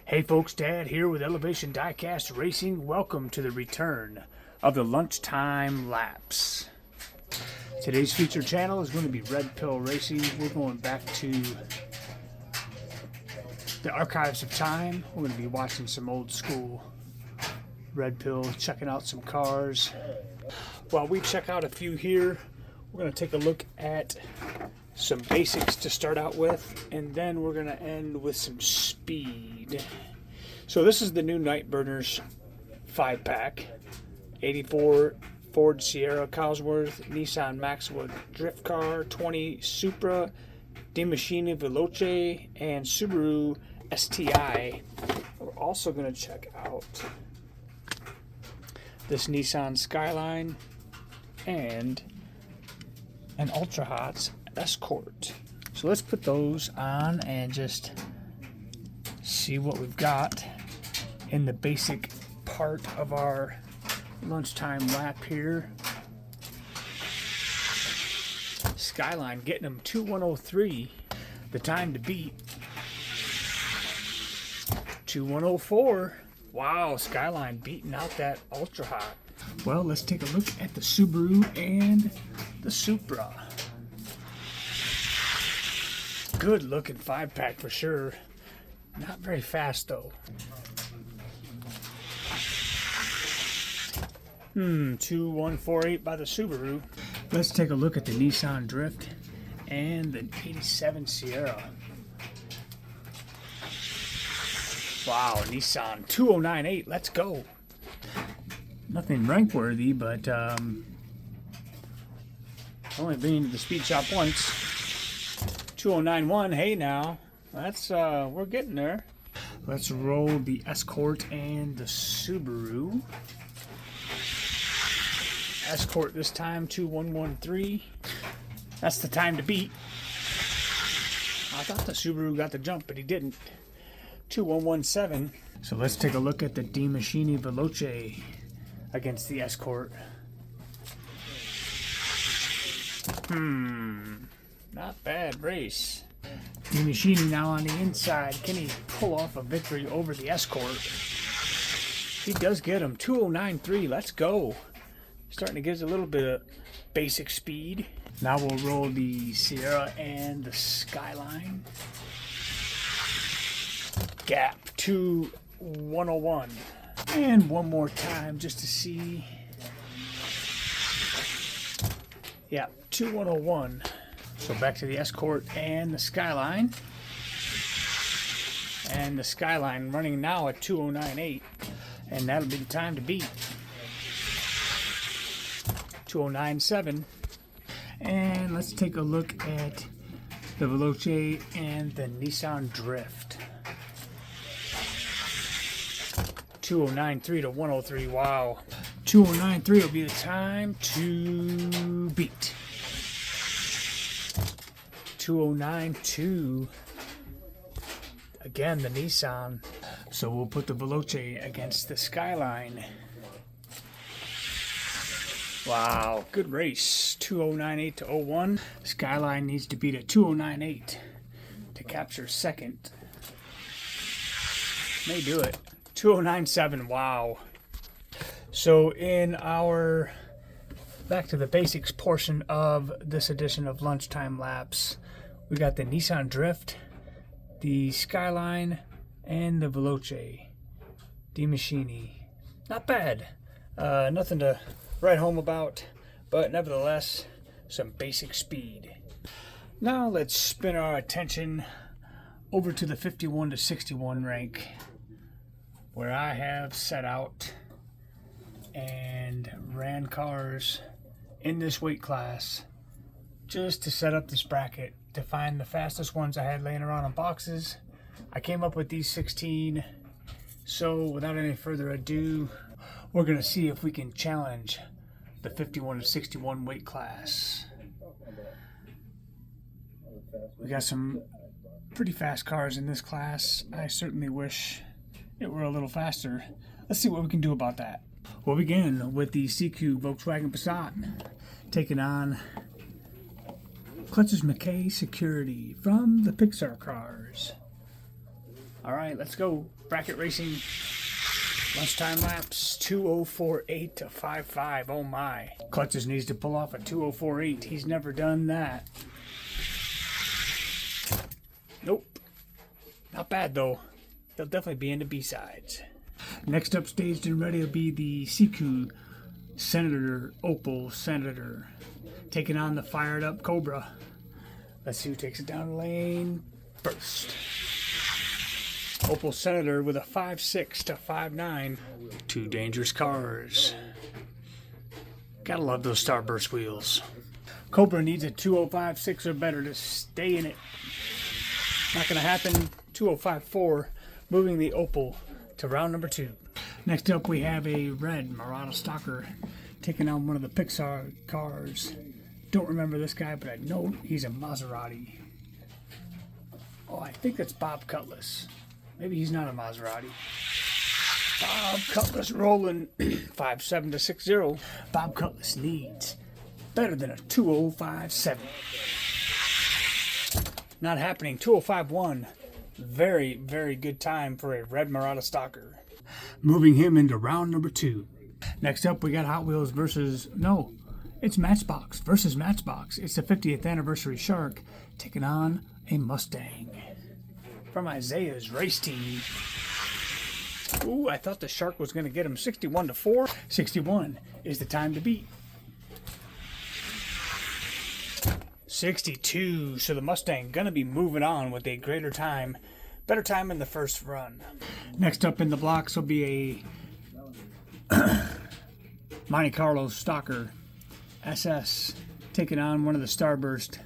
Hey folks, Dad here with Elevation Diecast Racing. Welcome to the return of the Lunchtime Laps. Today's featured channel is going to be Red Pill Racing. We're going back to the archives of time. We're going to be watching some old school Red Pill, checking out some cars. While we check out a few here, we're going to take a look at some basics to start out with, and then we're going to end with some speed. So this is the new Nightburners 5-pack. 84 Ford Sierra Cosworth, Nissan Maxwood Drift Car, 20 Supra, DiMachini Veloce, and Subaru STI. We're also going to check out this Nissan Skyline and an Ultra Hot Escort. So let's put those on and just see what we've got in the basic part of our lunchtime lap here. Skyline getting them 2103. The time to beat 2104. Wow, Skyline beating out that Ultra Hot. Well, let's take a look at the Subaru and the Supra. Good looking 5-pack for sure. Not very fast though. 2148 by the Subaru. Let's take a look at the Nissan Drift and the 87 Sierra. Wow, Nissan 2098. Let's go. Nothing rank worthy, but only been to the speed shop once. 2091. Hey now, that's we're getting there. Let's roll the Escort and the Subaru. Escort this time 2113. That's the time to beat. I thought the Subaru got the jump, but he didn't. 2117. So let's take a look at the DiMachini Veloce against the Escort. Not bad race. DiMachini now on the inside. Can he pull off a victory over the Escort? He does get him. 2093. Let's go. Starting to get us a little bit of basic speed. Now we'll roll the Sierra and the Skyline. Gap 2101. And one more time just to see. Yeah, 2101. So back to the Escort and the Skyline. And the Skyline running now at 2098. And that'll be the time to beat. 2097. And let's take a look at the Veloce and the Nissan Drift. 2093 to 103. Wow. 2093 will be the time to beat. 2092. Again, the Nissan. So we'll put the Veloce against the Skyline. Wow, good race. 2098 to 01. Skyline needs to beat a 2098 to capture second. May do it. 2097. Wow. So in our back to the basics portion of this edition of Lunchtime Laps, we got the Nissan Drift, the Skyline, and the Veloce. DiMachini. Not bad. Nothing to write home about, but nevertheless, some basic speed. Now let's spin our attention over to the 51 to 61 rank, where I have set out and ran cars in this weight class just to set up this bracket to find the fastest ones I had laying around in boxes. I came up with these 16, so without any further ado, we're going to see if we can challenge the 51 to 61 weight class. We got some pretty fast cars in this class. I certainly wish it were a little faster. Let's see what we can do about that. We'll begin with the CQ Volkswagen Passat, taking on Clutches McKay Security from the Pixar cars. All right, let's go. Bracket racing. Lunchtime laps 2048 to 55. Oh my. Clutches needs to pull off a 2048. He's never done that. Nope. Not bad though. He'll definitely be in the B-sides. Next up staged and ready will be the Siku Senator, Opal Senator, taking on the fired up Cobra. Let's see who takes it down the lane first. Opal Senator with a 5.6 to 5.9. Two dangerous cars. Gotta love those Starburst wheels. Cobra needs a 205.6 or better to stay in it. Not gonna happen. 205.4, moving the Opal to round number 2. Next up we have a red Murata Stalker taking on one of the Pixar cars. Don't remember this guy, but I know he's a Maserati. Oh, I think that's Bob Cutlass. Maybe he's not a Maserati. Bob Cutlass rolling 5.7 to 6.0. Bob Cutlass needs better than a 205.7. Not happening. 205.1. Very, very good time for a red Murata Stalker. Moving him into round number 2. Next up, we got Hot Wheels versus... No, it's Matchbox versus Matchbox. It's the 50th anniversary Shark taking on a Mustang. From Isaiah's race team. Ooh, I thought the Shark was going to get him 61 to 4. 61 is the time to beat. 62. So the Mustang going to be moving on with a greater time. Better time in the first run. Next up in the blocks will be a Monte Carlo Stalker SS taking on one of the Starburst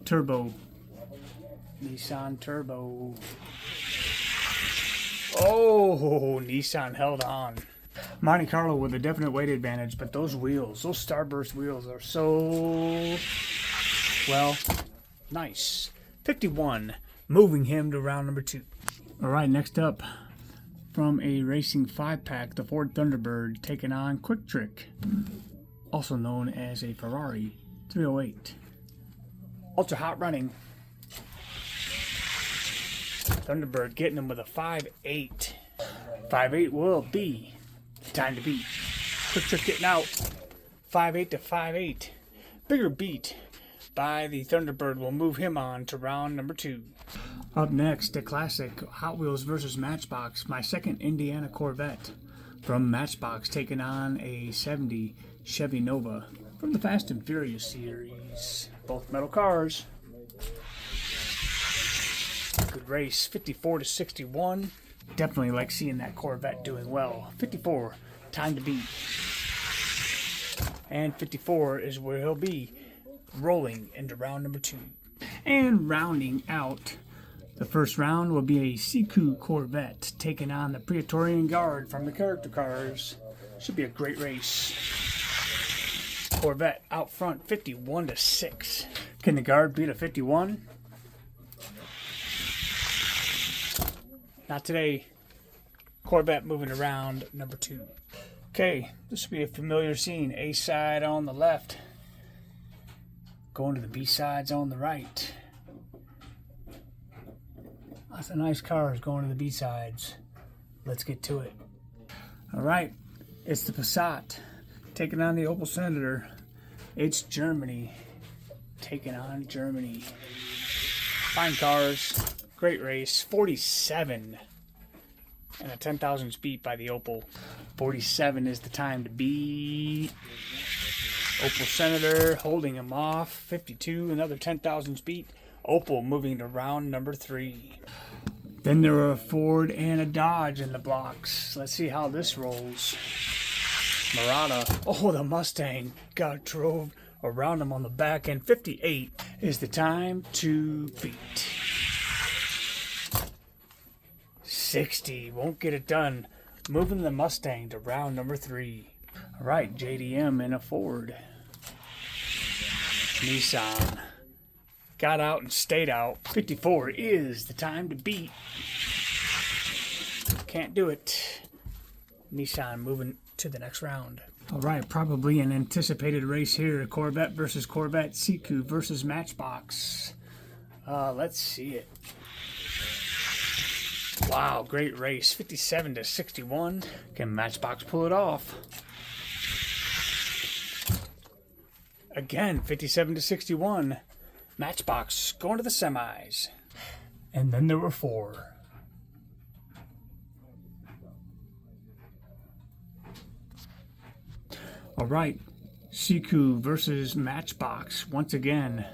Turbo. Nissan Turbo. Oh, Nissan held on. Monte Carlo with a definite weight advantage, but those wheels, those Starburst wheels are so, well, nice. 51, moving him to round number 2. All right, next up, from a Racing 5-pack, the Ford Thunderbird taking on Quick Trick, also known as a Ferrari 308. Ultra hot running. Thunderbird getting him with a 5.8. 5.8 will be the time to beat. Quick Trick getting out. 5.8 to 5.8. Bigger beat by the Thunderbird will move him on to round number 2. Up next, the classic Hot Wheels versus Matchbox. My second Indiana Corvette from Matchbox taking on a 70 Chevy Nova from the Fast and Furious series. Both metal cars. Good race. 54 to 61. Definitely like seeing that Corvette doing well. 54, time to beat. And 54 is where he'll be rolling into round number 2. And rounding out the first round will be a Siku Corvette taking on the Praetorian Guard from the character cars. Should be a great race. Corvette out front 51 to 6. Can the Guard beat a 51? Not today. Corvette moving around number 2. Okay, this will be a familiar scene. A side on the left. Going to the B sides on the right. Lots of nice cars going to the B sides. Let's get to it. All right, it's the Passat taking on the Opel Senator. It's Germany taking on Germany. Fine cars. Great race. 47 and a 10,000 speed by the Opel. 47 is the time to beat. Opel Senator holding him off. 52, another 10,000 speed. Opel moving to round number 3. Then there are a Ford and a Dodge in the blocks. Let's see how this rolls. Murata. Oh, the Mustang drove around him on the back end. 58 is the time to beat. 60 won't get it done. Moving the Mustang to round number 3. All right, JDM in a Ford. Nissan got out and stayed out. 54 is the time to beat. Can't do it. Nissan moving to the next round. All right, probably an anticipated race here. Corvette versus Corvette. Siku versus Matchbox. Let's see it. Wow, great race. 57 to 61. Can Matchbox pull it off? Again, 57 to 61. Matchbox going to the semis. And then there were 4. All right, Siku versus Matchbox. Once again,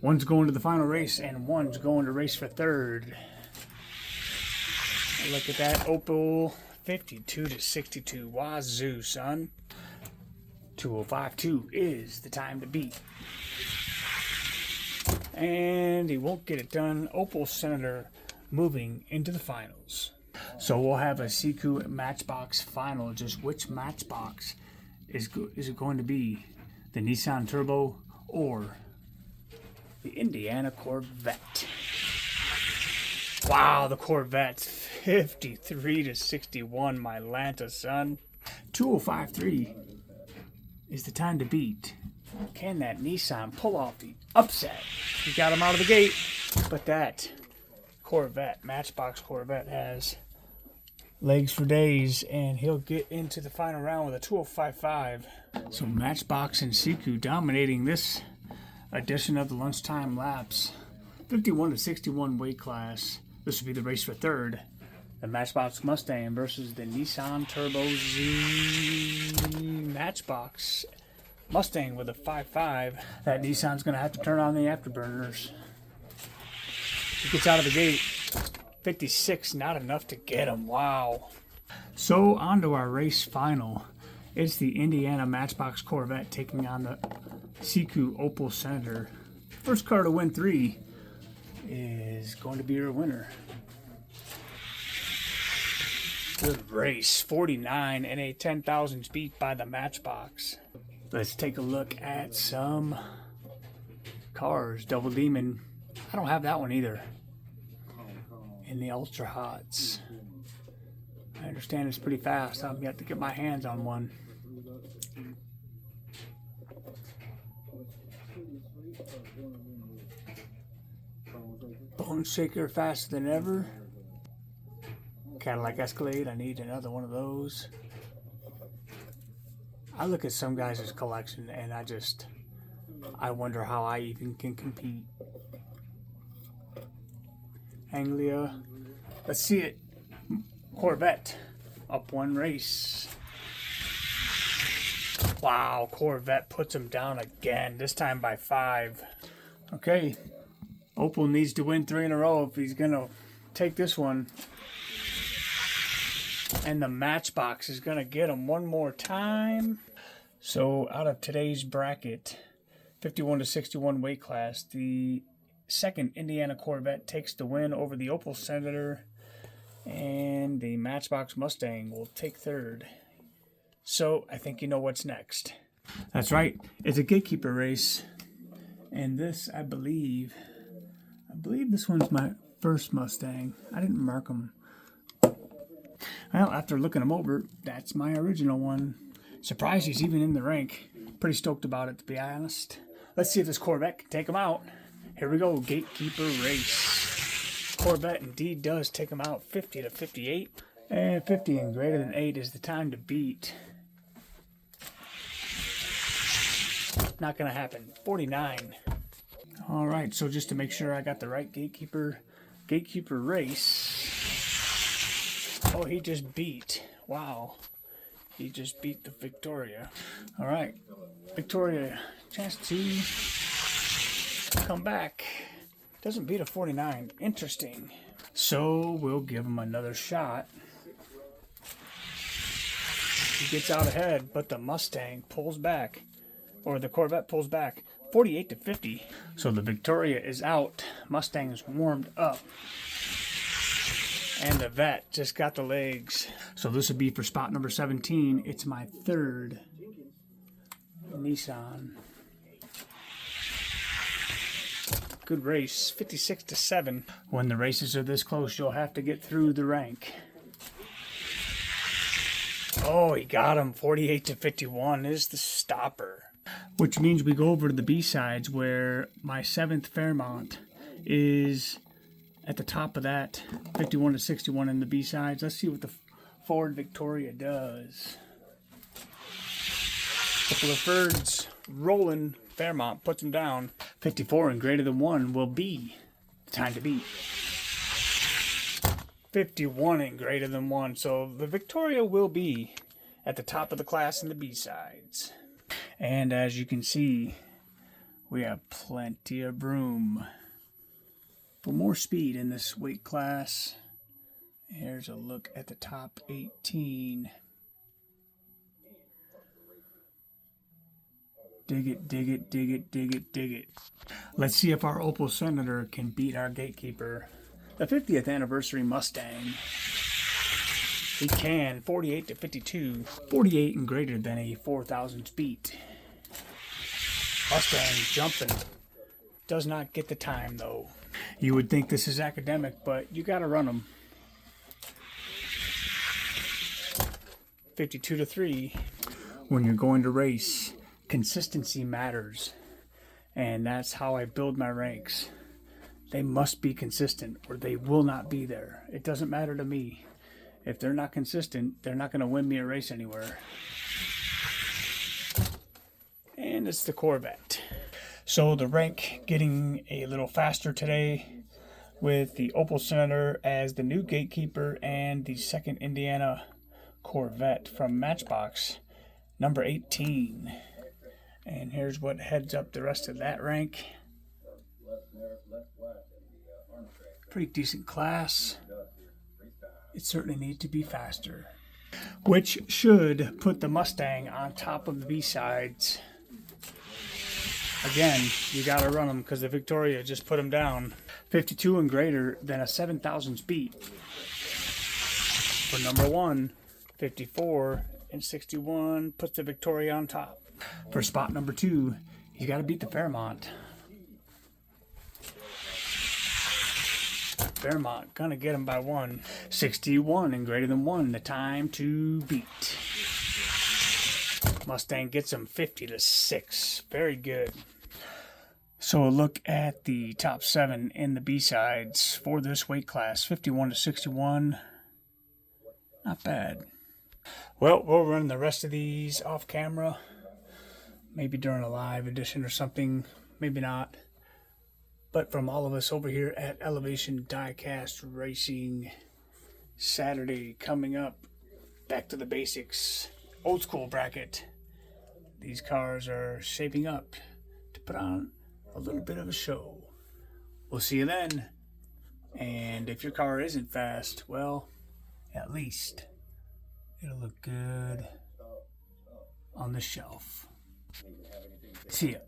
one's going to the final race and one's going to race for third. Look at that, Opal, 52 to 62. Wazoo, son. 2:05.2 is the time to beat. And he won't get it done. Opal Senator moving into the finals. So we'll have a Siku Matchbox final. Just which Matchbox is it going to be? The Nissan Turbo or the Indiana Corvette? Wow, the Corvette's 53 to 61, my Lanta, son. 2:05.3 is the time to beat. Can that Nissan pull off the upset? He got him out of the gate, but that Corvette, Matchbox Corvette, has legs for days, and he'll get into the final round with a 2:05.5. So Matchbox and Siku dominating this edition of the Lunchtime Laps. 51 to 61 weight class. This will be the race for third. The Matchbox Mustang versus the Nissan Turbo Z. Matchbox Mustang with a 5.5. That Nissan's going to have to turn on the afterburners. He gets out of the gate. 56, not enough to get him. Wow. So on to our race final. It's the Indiana Matchbox Corvette taking on the Siku Opal Senator. First car to win 3 is going to be your winner. Good race. 49 and a 10,000 beat by the Matchbox. Let's take a look at some cars. Double Demon. I don't have that one either. In the Ultra Hots. I understand it's pretty fast. I've got to get my hands on one. Bone Shaker faster than ever. Cadillac Escalade. I need another one of those. I look at some guys' collection and I wonder how I even can compete. Anglia. Let's see it. Corvette. Up one race. Wow, Corvette puts him down again. This time by 5. Okay. Opal needs to win 3 in a row if he's going to take this one. And the Matchbox is going to get him one more time. So out of today's bracket, 51 to 61 weight class, the second Indiana Corvette takes the win over the Opal Senator, and the Matchbox Mustang will take third. So I think you know what's next. That's right. It's a gatekeeper race. And this, I believe this one's my first Mustang. I didn't mark them. Well, after looking them over, that's my original one. Surprised he's even in the rank. Pretty stoked about it, to be honest. Let's see if this Corvette can take him out. Here we go, gatekeeper race. Corvette indeed does take him out, 50 to 58. And 50 and greater than 8 is the time to beat. Not going to happen. 49. All right, so just to make sure I got the right gatekeeper race. Oh, he just beat. Wow. He just beat the Victoria. All right. Victoria, chance to come back. Doesn't beat a 49. Interesting. So we'll give him another shot. He gets out ahead, but the Mustang pulls back. Or the Corvette pulls back. 48 to 50. So the Victoria is out. Mustang's warmed up. And the Vet just got the legs. So this would be for spot number 17. It's my third Nissan. Good race. 56 to 7. When the races are this close, you'll have to get through the rank. Oh, he got him. 48 to 51 is the stopper. Which means we go over to the B-sides where my 7th Fairmont is at the top of that, 51 to 61 in the B-sides. Let's see what the Ford Victoria does. Couple of thirds rolling. Fairmont puts them down. 54 and greater than 1 will be the time to beat. 51 and greater than 1. So the Victoria will be at the top of the class in the B-sides. And as you can see, we have plenty of room for more speed in this weight class. Here's a look at the top 18. Dig it, dig it, dig it, dig it, dig it. Let's see if our Opel Senator can beat our gatekeeper, the 50th anniversary Mustang. He can. 48 to 52. 48 and greater than a 4,000 beat. Mustang jumping. Does not get the time though. You would think this is academic, but you gotta run them. 52 to 3. When you're going to race, consistency matters. And that's how I build my ranks. They must be consistent or they will not be there. It doesn't matter to me. If they're not consistent, they're not going to win me a race anywhere. And it's the Corvette. So the rank getting a little faster today with the Opel Senator as the new gatekeeper and the second Indiana Corvette from Matchbox, number 18. And here's what heads up the rest of that rank. Pretty decent class. It certainly needs to be faster, which should put the Mustang on top of the B-sides. Again, you got to run them because the Victoria just put them down. 52 and greater than a 7,000 beat. For number 1, 54 and 61 puts the Victoria on top. For spot number 2, you got to beat the Fairmont. Fairmont gonna get him by 1. 61 and greater than 1, the time to beat. Mustang gets him 50 to 6. Very good. So a look at the top 7 in the B-sides for this weight class. 51 to 61. Not bad. Well, we'll run the rest of these off camera. Maybe during a live edition or something. Maybe not. But from all of us over here at Elevation Diecast Racing, Saturday coming up, back to the basics, old school bracket. These cars are shaping up to put on a little bit of a show. We'll see you then. And if your car isn't fast, well, at least it'll look good on the shelf. See ya.